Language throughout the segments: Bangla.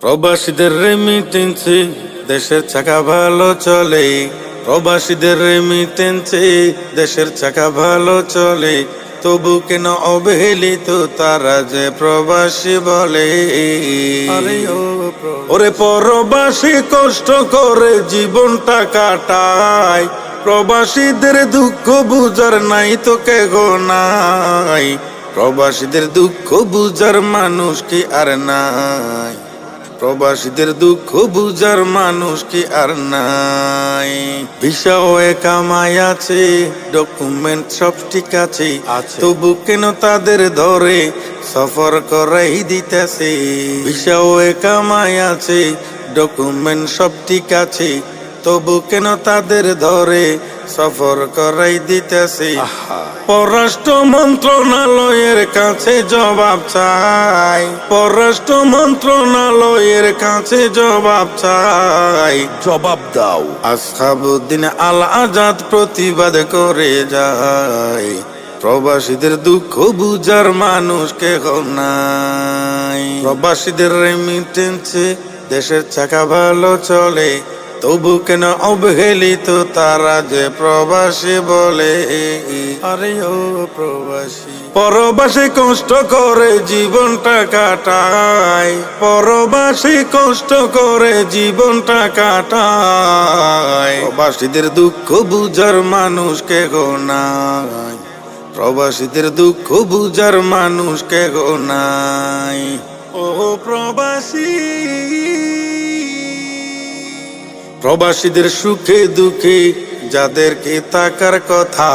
প্রবাসীদের রেমিটেন্সে দেশের চাকা ভালো চলে। প্রবাসীদের রেমিটেন্সে দেশের চাকা ভালো চলে। তবু কেন অবহেলিত তারা যে প্রবাসী বলে। ওরে প্রবাসী কষ্ট করে জীবনটা কাটায়, প্রবাসীদের দুঃখ বুঝার নাই তো কেহ নাই। প্রবাসীদের দুঃখ বুঝার মানুষ কি আর নাই। প্রবাসীদের দুঃখ বুঝার মানুষ কি আর নাই। ভিসা ও কামাই আছে, ডকুমেন্ট সব ঠিক আছে, তবু কেন তাদের ধরে সফর করাই দিতেছে। ভিসা ও কামাই আছে, ডকুমেন্ট সব ঠিক আছে, তবু কেন তাদের ধরে সফর করাই দিতেছে। পররাষ্ট্র মন্ত্রণালয়ের কাছে জবাব চাই, পররাষ্ট্র মন্ত্রণালয়ের কাছে জবাব চাই। জবাব দাও। আসহাবুদ্দিন আল আজাদ প্রতিবাদ করে যায়, প্রবাসীদের দুঃখ বুঝার মানুষ কেহ নাই। প্রবাসীদের রেমিটেন্সে দেশের চাকা ভালো চলে, তবু কেন অবহেলিত তারা যে প্রবাসী বলে। আরে ও প্রবাসী, পরবাসী কষ্ট করে জীবনটা কাটায়, পরবাসী কষ্ট করে জীবনটা কাটায়। প্রবাসীদের দুঃখ বুঝার মানুষ কেহ নাই, প্রবাসীদের দুঃখ বুঝার মানুষ কেহ নাই। ও প্রবাসী, প্রবাসীদের সুখে দুঃখে যাদেরকে তাকার কথা,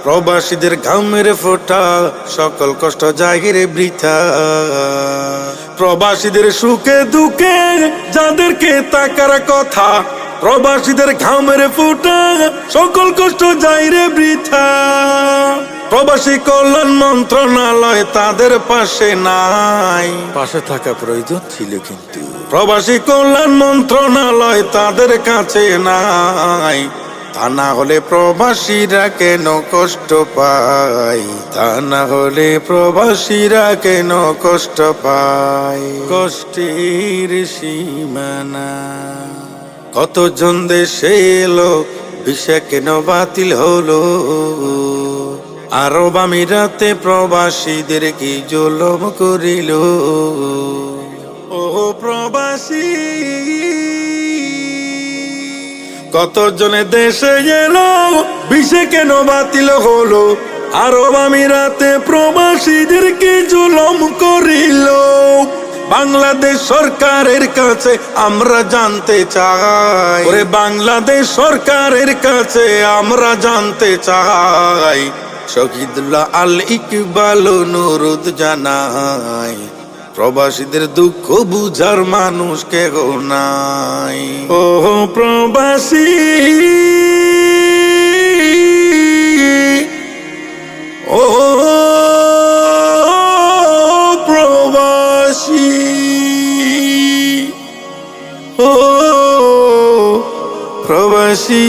প্রবাসীদের ঘামের ফোঁটা সকল কষ্ট জাগির বৃথা। প্রবাসীদের সুখে দুঃখে যাদেরকে তাকার কথা, প্রবাসীদের ঘামের ফোঁটা সকল কষ্ট যাইরে বৃথা। প্রবাসী কল্যাণ মন্ত্রণালয় তাদের পাশে নাই, পাশে থাকা প্রয়োজন ছিল কিন্তু। প্রবাসী কল্যাণ মন্ত্রণালয় তাদের কাছে নাই। তা না হলে প্রবাসীরা কেন কষ্ট পায়, তা না হলে প্রবাসীরা কেন কষ্ট পায়। কষ্টের সীমানা কতজন দেশে এলো, ভিসা কেন বাতিল হলো। আরব আমিরাতে প্রবাসীদের কি জুলুম করিল। ও প্রবাসী, কতজনে দেশে এলো, ভিসা কেন বাতিল হলো। আরব আমিরাতে প্রবাসীদের কি জুলুম করিল। বাংলাদেশ সরকারের কাছে আমরা জানতে চাই, ওরে বাংলাদেশ সরকারের কাছে আমরা জানতে চাই। শহীদুল্লাহ আল ইকবাল অনুরোধ জানাই, প্রবাসীদের দুঃখ বুঝার মানুষ কেহ নাই। ও প্রবাসী, ও প্রবাসী, ও প্রবাসী।